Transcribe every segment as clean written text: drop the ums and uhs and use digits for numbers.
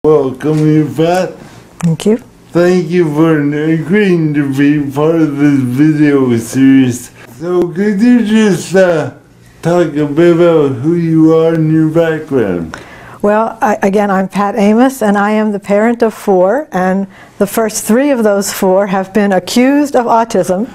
Welcome you, Pat. Thank you. Thank you for agreeing to be part of this video series. So could you just talk a bit about who you are and your background? Well, again, I'm Pat Amos, and I am the parent of 4, and the first 3 of those 4 have been accused of autism,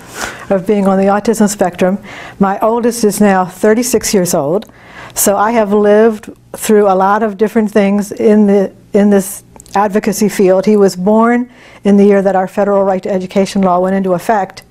of being on the autism spectrum. My oldest is now 36 years old, so I have lived through a lot of different things in this advocacy field. He was born in the year that our federal right to education law went into effect.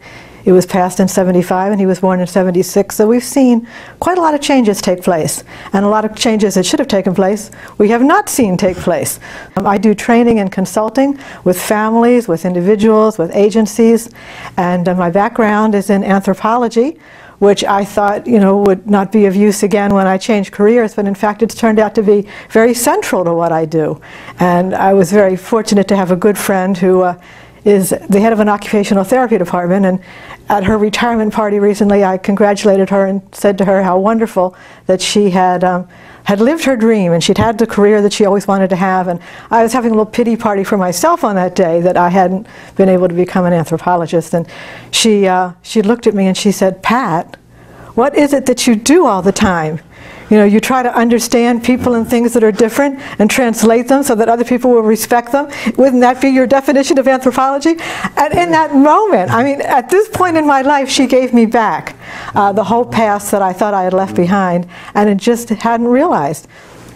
It was passed in '75 and he was born in '76, so we've seen quite a lot of changes take place, and a lot of changes that should have taken place we have not seen take place. I do training and consulting with families, with individuals, with agencies, and my background is in anthropology, which I thought, would not be of use again when I changed careers, but in fact it's turned out to be very central to what I do. And I was very fortunate to have a good friend who is the head of an occupational therapy department, and at her retirement party recently I congratulated her and said to her how wonderful that she had lived her dream and she'd had the career that she always wanted to have. And I was having a little pity party for myself on that day that I hadn't been able to become an anthropologist. And she looked at me and she said, "Pat, what is it that you do all the time? You try to understand people and things that are different and translate them so that other people will respect them. Wouldn't that be your definition of anthropology?" And in that moment, at this point in my life, she gave me back the whole past that I thought I had left behind, and it just hadn't realized.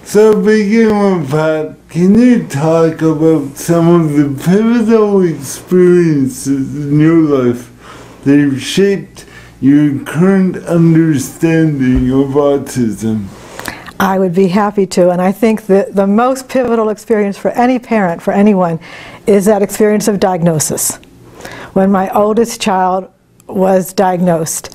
So begin with, Pat, can you talk about some of the pivotal experiences in your life that have shaped your current understanding of autism? I would be happy to, and I think that the most pivotal experience for any parent, for anyone, is that experience of diagnosis. When my oldest child was diagnosed,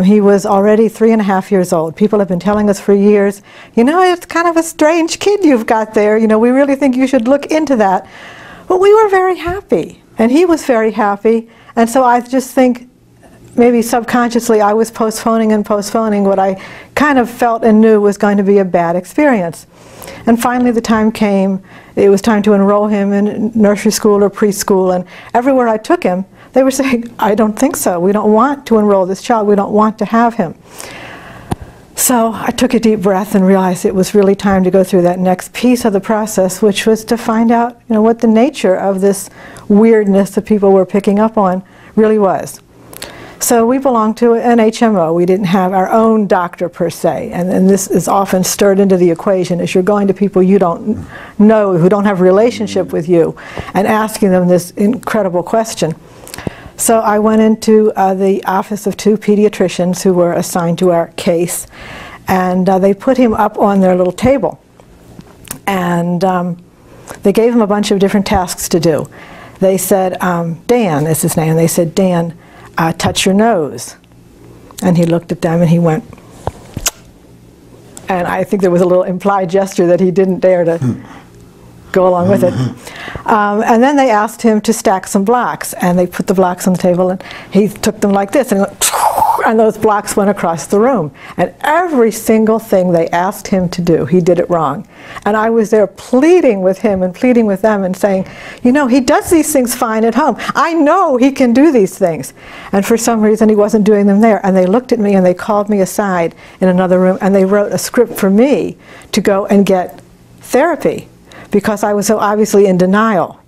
he was already 3.5 years old. People have been telling us for years, it's kind of a strange kid you've got there, we really think you should look into that. But we were very happy, and he was very happy, and so I just think maybe subconsciously I was postponing what I kind of felt and knew was going to be a bad experience. And finally the time came, it was time to enroll him in nursery school or preschool, and everywhere I took him they were saying, "I don't think so, we don't want to enroll this child, we don't want to have him." So I took a deep breath and realized it was really time to go through that next piece of the process, which was to find out what the nature of this weirdness that people were picking up on really was. So we belonged to an HMO. We didn't have our own doctor per se, and this is often stirred into the equation as you're going to people you don't know, who don't have a relationship with you, and asking them this incredible question. So I went into the office of 2 pediatricians who were assigned to our case, and they put him up on their little table, and they gave him a bunch of different tasks to do. They said, Dan is his name, and they said, "Dan, touch your nose." And he looked at them and he went, and I think there was a little implied gesture that he didn't dare to go along with it. And then they asked him to stack some blocks, and they put the blocks on the table and he took them like this, and he went, and those blocks went across the room. And every single thing they asked him to do, he did it wrong. And I was there pleading with him and pleading with them and saying, he does these things fine at home. I know he can do these things. And for some reason he wasn't doing them there. And they looked at me and they called me aside in another room and they wrote a script for me to go and get therapy because I was so obviously in denial.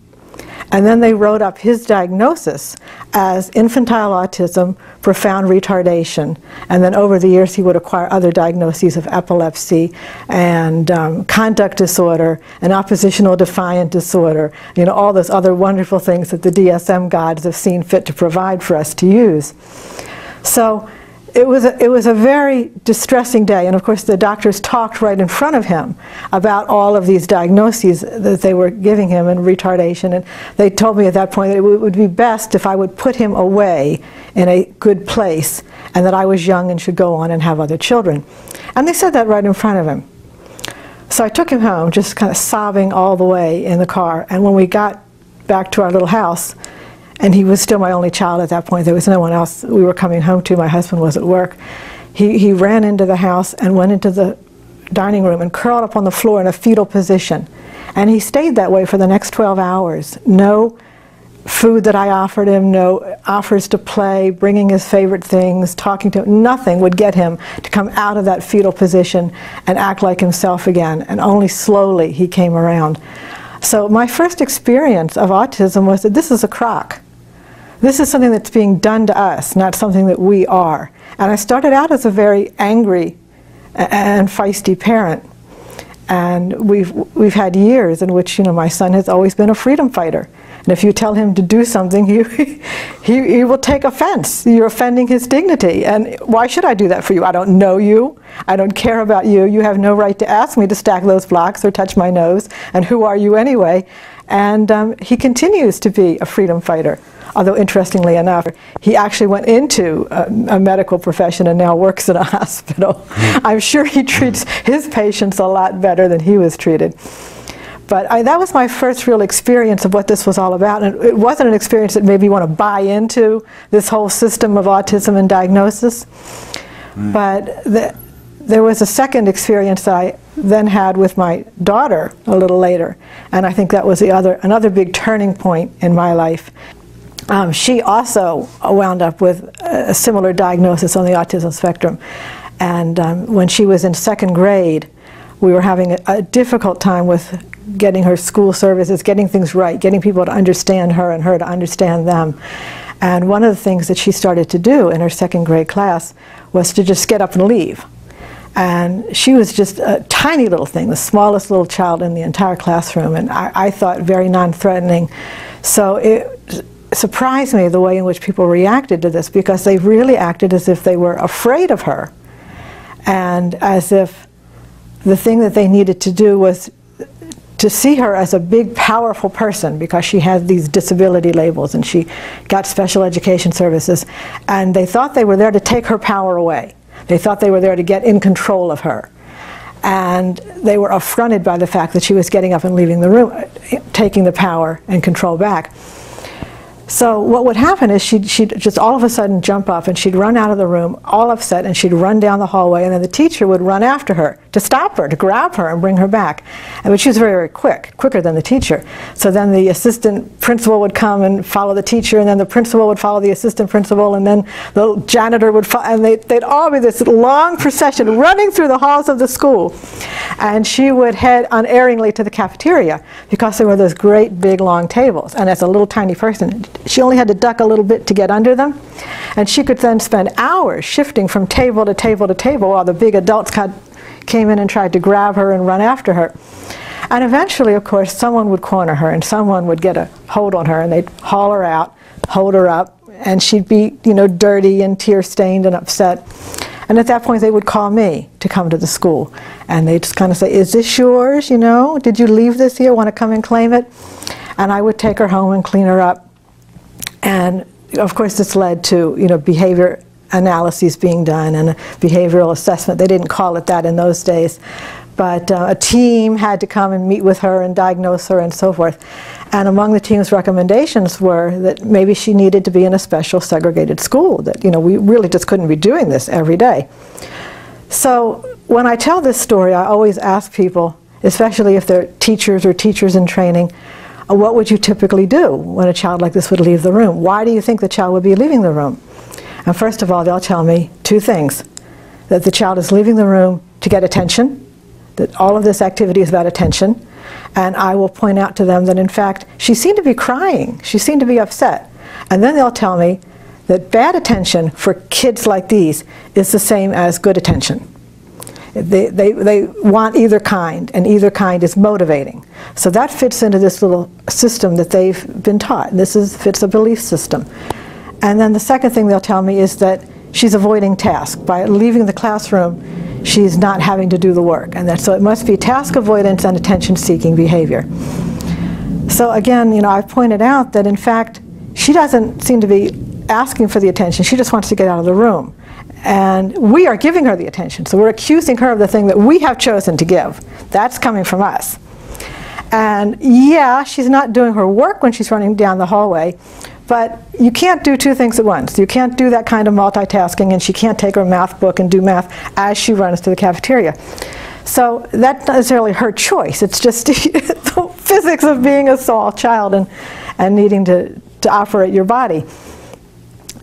And then they wrote up his diagnosis as infantile autism, profound retardation. And then over the years he would acquire other diagnoses of epilepsy and conduct disorder and oppositional defiant disorder, all those other wonderful things that the DSM gods have seen fit to provide for us to use. So it was a very distressing day, and of course the doctors talked right in front of him about all of these diagnoses that they were giving him and retardation, and they told me at that point that it would be best if I would put him away in a good place and that I was young and should go on and have other children. And they said that right in front of him. So I took him home, just kind of sobbing all the way in the car, and when we got back to our little house, and he was still my only child at that point, there was no one else we were coming home to, my husband was at work, he ran into the house and went into the dining room and curled up on the floor in a fetal position And he stayed that way for the next 12 hours. No food that I offered him, no offers to play, bringing his favorite things, talking to him, nothing would get him to come out of that fetal position and act like himself again. And only slowly he came around. So my first experience of autism was that this is a crock. This is something that's being done to us, not something that we are. And I started out as a very angry and feisty parent. And we've had years in which, you know, my son has always been a freedom fighter. And if you tell him to do something, he will take offense. You're offending his dignity. And why should I do that for you? I don't know you. I don't care about you. You have no right to ask me to stack those blocks or touch my nose. And who are you anyway? And he continues to be a freedom fighter. Although interestingly enough, he actually went into a medical profession and now works in a hospital. I'm sure he treats his patients a lot better than he was treated. But that was my first real experience of what this was all about. And it wasn't an experience that made me want to buy into this whole system of autism and diagnosis. But there was a second experience that I then had with my daughter a little later. And I think that was another big turning point in my life. She also wound up with a similar diagnosis on the autism spectrum. And when she was in second grade, we were having a difficult time with getting her school services, getting things right, getting people to understand her and her to understand them. And one of the things that she started to do in her second grade class was to just get up and leave. And she was just a tiny little thing, the smallest little child in the entire classroom, and I thought very non-threatening. So it surprised me the way in which people reacted to this, because they really acted as if they were afraid of her, and as if the thing that they needed to do was to see her as a big, powerful person, because she had these disability labels and she got special education services, and they thought they were there to take her power away. They thought they were there to get in control of her. And they were affronted by the fact that she was getting up and leaving the room, taking the power and control back. So what would happen is she'd just all of a sudden jump up and she'd run out of the room all upset, and she'd run down the hallway, and then the teacher would run after her to stop her, to grab her and bring her back. But she was very, very quick, quicker than the teacher. So then the assistant principal would come and follow the teacher, and then the principal would follow the assistant principal, and then the janitor would follow, and they'd all be this long procession running through the halls of the school. And she would head unerringly to the cafeteria, because there were those great big long tables. And as a little tiny person, she only had to duck a little bit to get under them. And she could then spend hours shifting from table to table to table while the big adults came in and tried to grab her and run after her. And eventually, of course, someone would corner her, and someone would get a hold on her, and they'd haul her out, hold her up, and she'd be, you know, dirty and tear-stained and upset. And at that point, they would call me to come to the school. And they'd just kind of say, "Is this yours, you know? Did you leave this here? Want to come and claim it?" And I would take her home and clean her up. And of course, this led to, you know, behavior analyses being done and a behavioral assessment. They didn't call it that in those days. But a team had to come and meet with her and diagnose her and so forth. And among the team's recommendations were that maybe she needed to be in a special segregated school, that, you know, we really just couldn't be doing this every day. So when I tell this story, I always ask people, especially if they're teachers or teachers in training, what would you typically do when a child like this would leave the room? Why do you think the child would be leaving the room? And first of all, they'll tell me two things: that the child is leaving the room to get attention, that all of this activity is about attention, and I will point out to them that in fact she seemed to be crying, she seemed to be upset. And then they'll tell me that bad attention for kids like these is the same as good attention. They want either kind, and either kind is motivating. So that fits into this little system that they've been taught. This fits a belief system. And then the second thing they'll tell me is that she's avoiding task. By leaving the classroom, she's not having to do the work. And so it must be task avoidance and attention-seeking behavior. So again, you know, I've pointed out that in fact, she doesn't seem to be asking for the attention. She just wants to get out of the room. And we are giving her the attention. So we're accusing her of the thing that we have chosen to give. That's coming from us. And yeah, she's not doing her work when she's running down the hallway, but you can't do two things at once. You can't do that kind of multitasking, and she can't take her math book and do math as she runs to the cafeteria. So that's not necessarily her choice. It's just the physics of being a small child and needing to operate your body.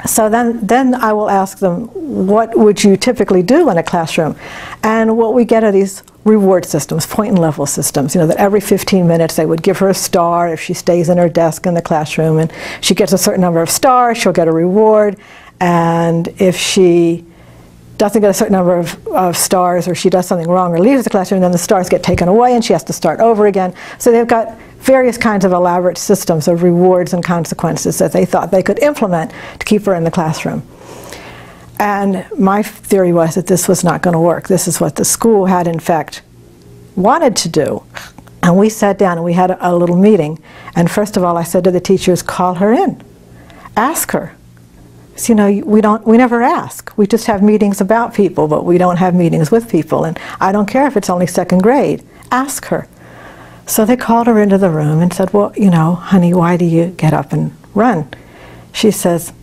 So then I will ask them, what would you typically do in a classroom? And what we get are these reward systems, point and level systems, you know, that every 15 minutes they would give her a star if she stays in her desk in the classroom, and she gets a certain number of stars, she'll get a reward, and if she doesn't get a certain number of stars, or she does something wrong or leaves the classroom, then the stars get taken away and she has to start over again. So they've got various kinds of elaborate systems of rewards and consequences that they thought they could implement to keep her in the classroom. And my theory was that this was not going to work. This is what the school had, in fact, wanted to do. And we sat down and we had a little meeting. And first of all, I said to the teachers, call her in. Ask her. So, you know, we never ask. We just have meetings about people, but we don't have meetings with people. And I don't care if it's only second grade. Ask her. So they called her into the room and said, well, you know, honey, why do you get up and run? She says,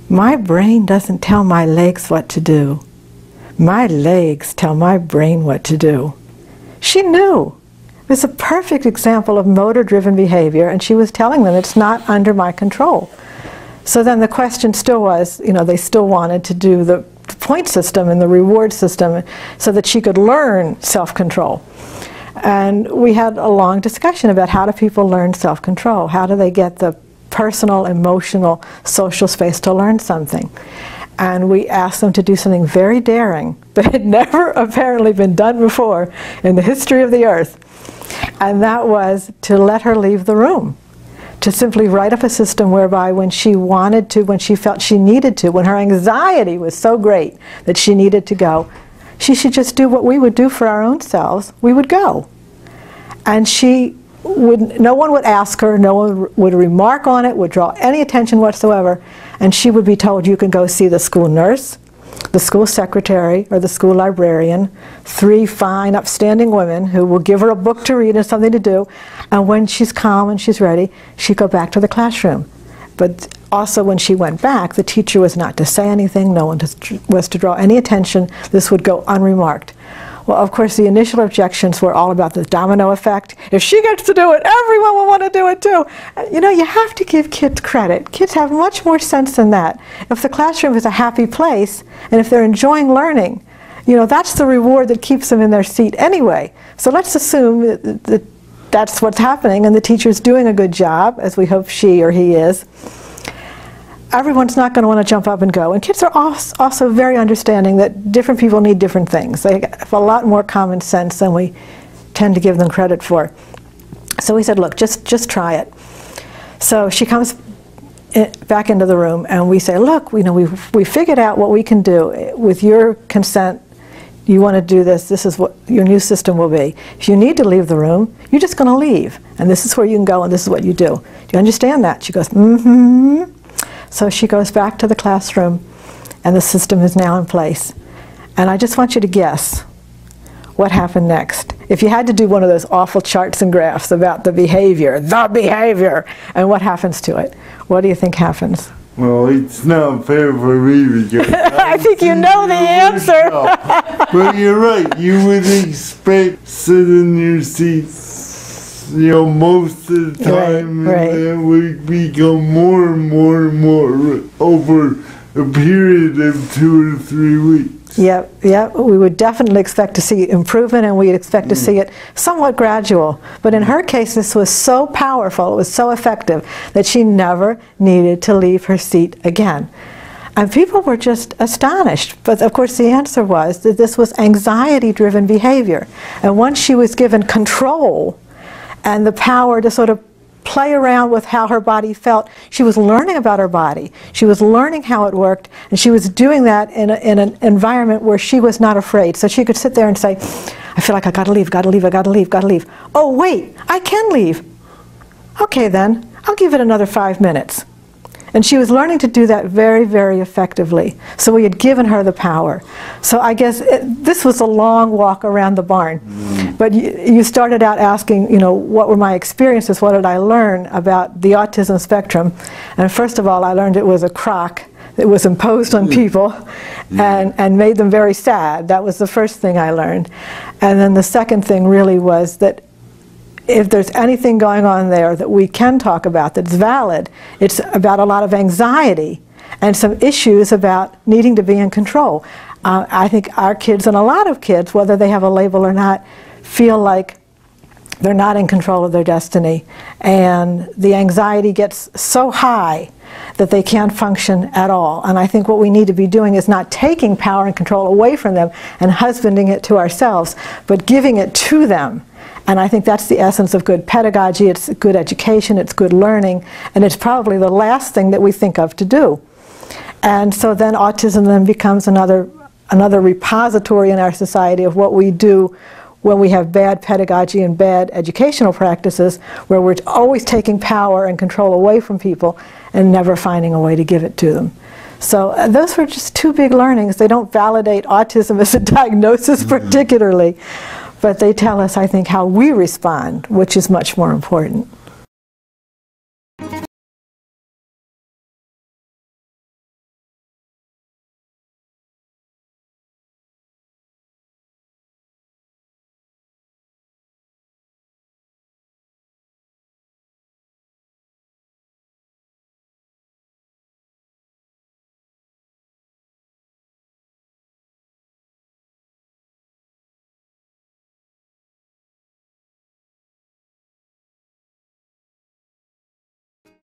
my brain doesn't tell my legs what to do. My legs tell my brain what to do. She knew. It was a perfect example of motor-driven behavior, and she was telling them it's not under my control. So then the question still was, you know, they still wanted to do the point system and the reward system so that she could learn self-control. And we had a long discussion about how do people learn self-control? How do they get the personal, emotional, social space to learn something? And we asked them to do something very daring that had never apparently been done before in the history of the earth. And that was to let her leave the room. To simply write up a system whereby when she wanted to, when she felt she needed to, when her anxiety was so great that she needed to go, she should just do what we would do for our own selves. We would go. And she would, no one would ask her, no one would remark on it, would draw any attention whatsoever, and she would be told, you can go see the school nurse, the school secretary, or the school librarian, 3 fine, upstanding women who will give her a book to read and something to do, and when she's calm and she's ready, she'd go back to the classroom. But also when she went back, the teacher was not to say anything, no one was to draw any attention, this would go unremarked. Well, of course, the initial objections were all about the domino effect. If she gets to do it, everyone will want to do it too. You know, you have to give kids credit. Kids have much more sense than that. If the classroom is a happy place, and if they're enjoying learning, you know, that's the reward that keeps them in their seat anyway. So let's assume that that's what's happening, and the teacher's doing a good job, as we hope she or he is. Everyone's not going to want to jump up and go. And kids are also very understanding that different people need different things. They have a lot more common sense than we tend to give them credit for. So we said, look, just try it. So she comes back into the room and we say, look, you know, we figured out what we can do. With your consent, you want to do this, this is what your new system will be. If you need to leave the room, you're just going to leave. And this is where you can go and this is what you do. Do you understand that? She goes, mm-hmm. So she goes back to the classroom, and the system is now in place. And I just want you to guess what happened next. If you had to do one of those awful charts and graphs about the behavior, and what happens to it, what do you think happens? Well, it's not fair for me because I think you know the answer. But you're right. You would expect sit in your seats, you know, most of the time, right. And then we become more and more and more over a period of 2 or 3 weeks. Yep. We would definitely expect to see improvement, and we'd expect to see it somewhat gradual. But in her case, this was so powerful, it was so effective, that she never needed to leave her seat again. And people were just astonished. But of course the answer was that this was anxiety-driven behavior. And once she was given control and the power to sort of play around with how her body felt, she was learning about her body. She was learning how it worked, and she was doing that in an environment where she was not afraid. So she could sit there and say, I feel like I gotta leave, gotta leave, I gotta leave, gotta leave. Oh wait, I can leave. Okay then, I'll give it another 5 minutes. And she was learning to do that very, very effectively. So we had given her the power. So I guess this was a long walk around the barn. But you started out asking, you know, what were my experiences? What did I learn about the autism spectrum? And first of all, I learned it was a crock that was imposed on people and made them very sad. That was the first thing I learned. And then the second thing really was that if there's anything going on there that we can talk about that's valid, it's about a lot of anxiety and some issues about needing to be in control. I think our kids, and a lot of kids, whether they have a label or not, feel like they're not in control of their destiny, and the anxiety gets so high that they can't function at all. And I think what we need to be doing is not taking power and control away from them and husbanding it to ourselves, but giving it to them. And I think that's the essence of good pedagogy. It's good education, it's good learning, and it's probably the last thing that we think of to do. And so then autism then becomes another repository in our society of what we do when we have bad pedagogy and bad educational practices, where we're always taking power and control away from people and never finding a way to give it to them. So those were just two big learnings. They don't validate autism as a diagnosis particularly, but they tell us, I think, how we respond, which is much more important.